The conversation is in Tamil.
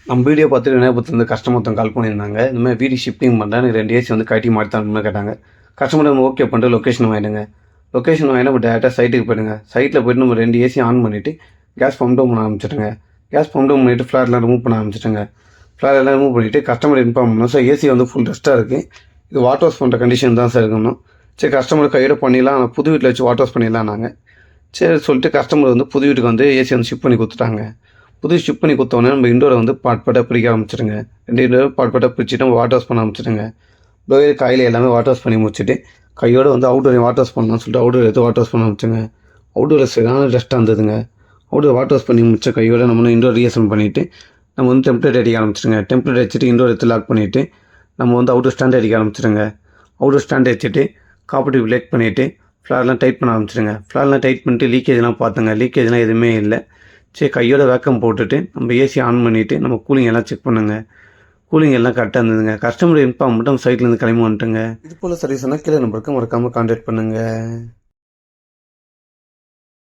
நம்ம வீடியோ பார்த்துட்டு விநாயகபுரத்துலேருந்து கஸ்டமர் ஒருத்தவங்க கால் பண்ணியிருந்தாங்க. இந்த மாதிரி வீடு ஷிஃப்டிங் பண்ணுறேன், எனக்கு 2 ஏசி வந்து கழட்டி மாட்டி தரணும்னு கேட்டாங்க. கஸ்டமர் நம்ம ஓகே பண்ணிட்டு லொக்கேஷன் வாங்கிடுங்க. லொக்கேஷன் வாங்கினா நம்ம டேரெக்டாக சைட்டுக்கு போயிடுங்க. சைட்டில் போய்ட்டு நம்ம 2 ஏசி ஆன் பண்ணிவிட்டு கேஸ் பம்ப் டவுன் பண்ண ஆரம்பிச்சிட்டுங்க. கேஸ் பம்ப் டவுன் பண்ணிவிட்டு ஃப்ளார்லாம் ரிமூவ் பண்ண ஆரம்பிச்சிட்டுங்க. ஃப்ளாரெல்லாம் ரிமூவ் பண்ணிவிட்டு கஸ்டமர் இன்ஃபார்ம் பண்ணணும். சார் ஏசி வந்து ஃபுல் டஸ்ட்டாக இருக்குது, இது வாட்டர் வாஷ் பண்ணுற கண்டிஷன் தான் சார் இருக்கணும். சரி கஸ்டமர் கையோட பண்ணிடலாம், புது வீட்டில் வச்சு வாட்டர் வாஷ் பண்ணிடலாம் நாங்கள். சரி சொல்லிட்டு கஸ்டமர் வந்து புது வீட்டுக்கு வந்து ஏசி வந்து ஷிஃப்ட் பண்ணி கொடுத்துட்டாங்க. புது ஷிஃப்ட் பண்ணி கொடுத்தோன்னே நம்ம இண்டோரை வந்து பார்ட் பிரிக்க ஆரம்பிச்சிடுங்க. 2 இண்டோரை பார்ட் பிரிச்சுட்டு நம்ம வாட்டர் வாஷ் பண்ண ஆரம்பிச்சிடுங்க. டோர் காயில் எல்லாமே வாட்டர் வாஷ் பண்ணி முடிச்சுட்டு கையோடு வந்து அவுட்டோரையும் வாட்டர் வாஷ் பண்ணலாம்னு சொல்லிட்டு அவுட்டோர் எடுத்து வாட்டர் வாஷ் பண்ண ஆரம்பிச்சுங்க. அவுட்டோரில் சரியான டஸ்ட்டாக இருந்ததுங்க. அவுட்டோர் வாட்டர் வாஷ் பண்ணி முடிச்ச கையோடு நம்ம இண்டோர் ரீஅசெம்பிள் பண்ணிவிட்டு நம்ம வந்து டெம்ப்ளேட் அடிக்க ஆரம்பிச்சிடுங்க. டெம்ப்ளேட் அடிச்சுட்டு இண்டோர் எடுத்து லாக் பண்ணிவிட்டு நம்ம வந்து அவுட்டோர் ஸ்டாண்ட் அடிக்க ஆரம்பிச்சிடுங்க. அவுட்டோர் ஸ்டாண்ட் அடிச்சுட்டு காப்பர்ட்டி ப்ளேக் பண்ணிவிட்டு ஃப்ளார்லாம் டைட் பண்ண ஆரம்பிச்சிடுங்க. ஃப்ளார்லாம் டைட் பண்ணிட்டு லீக்கேஜ்லாம் பார்த்துங்க. லீக்கேஜ்லாம் எதுவுமே இல்லை. சரி கையோட வேக்கம் போட்டுட்டு நம்ம ஏசி ஆன் பண்ணிவிட்டு நம்ம கூலிங் எல்லாம் செக் பண்ணுங்க. கூலிங் எல்லாம் கரெக்டாக இருந்ததுங்க. கஸ்டமர் இன்ஃபார்ம் மட்டும் சைட்லேருந்து கிளம்பி வந்துட்டுங்க. இது போல் சர்வீஸ்னால் கீழே நம்பருக்கு மறக்காமல் கான்டாக்ட் பண்ணுங்கள்.